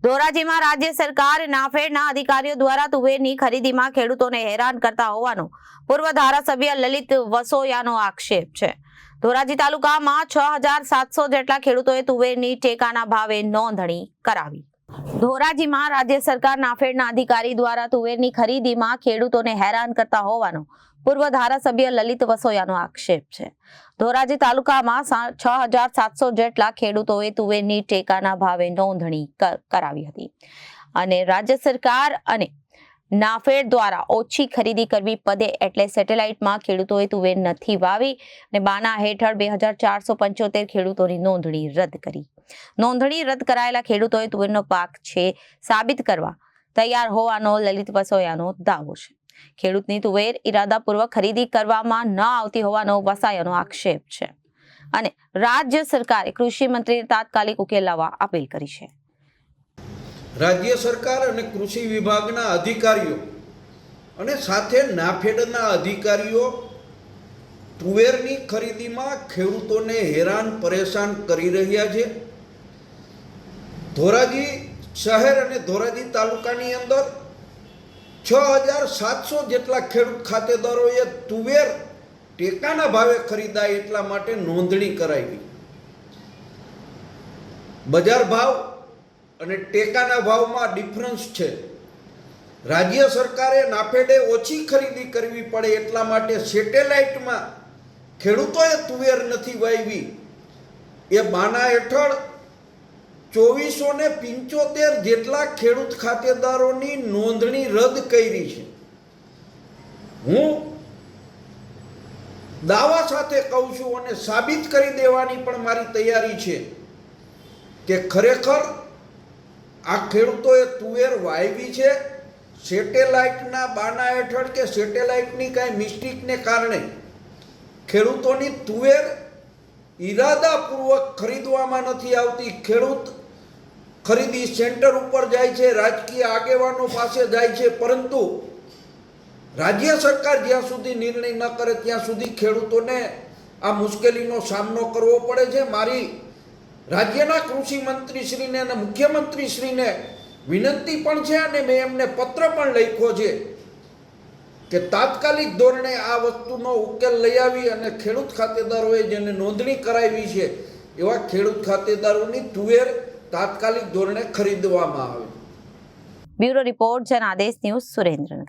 ધોરાજીમાં રાજ્ય સરકાર નાફેડના અધિકારીઓ દ્વારા તુવેરની ખરીદીમાં ખેડૂતોને હેરાન કરતા હોવાનો પૂર્વ ધારાસભ્ય લલિત વસોયાનો આક્ષેપ છે। ધોરાજી તાલુકામાં 6700 જેટલા ખેડૂતોએ તુવેરની ટેકાના ભાવે નોંધણી કરાવી। ધોરાજીમાં રાજ્ય સરકાર નાફેડના અધિકારી દ્વારા તુવેરની ખરીદીમાં ખેડૂતોને હેરાન કરતા હોવાનો પૂર્વ ધારાસભ્ય લલિત વસોયાનો આક્ષેપ છે। ધોરાજી તાલુકામાં 6700 જેટલા ખેડૂતોએ તુવેરની ટેકાના ભાવે નોંધણી કરાવી હતી અને રાજ્ય સરકાર અને નાફેડ દ્વારા ઓછી ખરીદી કરવી પડે એટલે સેટેલાઇટમાં ખેડૂતોએ તુવેર નથી વાવી અને બાના હેઠળ 2475 ખેડૂતોની નોંધણી રદ કરી। નોંધણી રદ કરાયેલા ખેડૂતોએ તુવેરનો પાક છે સાબિત કરવા તૈયાર હોવાનો લલિત વસોયાનો દાવો છે। ખેડૂતની તુવેર ઇરાદાપૂર્વક ખરીદી કરવામાં ન આવતી હોવાનો વસાયાનો આક્ષેપ છે અને રાજ્ય સરકારે કૃષિ મંત્રીને તાત્કાલિક ઉકેલ લાવવા અપીલ કરી છે। રાજ્ય સરકાર અને કૃષિ વિભાગના અધિકારીઓ અને સાથે નાફેડના અધિકારીઓ તુવેરની ખરીદીમાં ખેડૂતોને હેરાન પરેશાન કરી રહ્યા છે। ધોરાજી શહેર અને ધોરાજી તાલુકાની અંદર 6700 જેટલા ખેડૂત ખાતેદારોએ તુવેર ટેકાના ભાવે ખરીદાય એટલા માટે નોંધણી કરાવી। બજાર ભાવ અને ટેકાના ભાવમાં ડિફરન્સ છે। રાજ્ય સરકારે નાફેડે ઓછી ખરીદી કરવી પડે એટલા માટે સેટેલાઇટમાં ખેડૂતોએ તુવેર નથી વાવી એ બાના હેઠળ 2475 જેટલા ખેડૂત ખાતેદારોની નોંધણી રદ કરી છે। હું દાવા સાથે કહું છું અને સાબિત કરી દેવાની પણ મારી તૈયારી છે કે ખરેખર આ ખેડૂતોએ તુવેર વાવી છે। સેટેલાઇટના બાના હેઠળ કે સેટેલાઇટની કાંઈ મિસ્ટેકને કારણે ખેડૂતોની તુવેર ઈરાદાપૂર્વક ખરીદવામાં નથી આવતી। ખેડૂત ખરીદી સેન્ટર ઉપર જાય છે, રાજકીય આગેવાનો પાસે જાય છે, પરંતુ રાજ્ય સરકાર જ્યાં સુધી નિર્ણય ન કરે ત્યાં સુધી ખેડૂતોને આ મુશ્કેલીનો સામનો કરવો પડે છે। મારી રાજ્યના કૃષિ મંત્રીશ્રીને અને મુખ્યમંત્રીશ્રીને વિનંતી પણ છે અને મેં એમને પત્ર પણ લખ્યો છે કે તાત્કાલિક ધોરણે આ વસ્તુનો ઉકેલ લઈ આવી અને ખેડૂત ખાતેદારોએ જેને નોંધણી કરાવી છે એવા ખેડૂત ખાતેદારોની તુવેર તાત્કાલિક ધોરણે ખરીદવામાં આવે। Bureau report Janadesh news Surendranagar.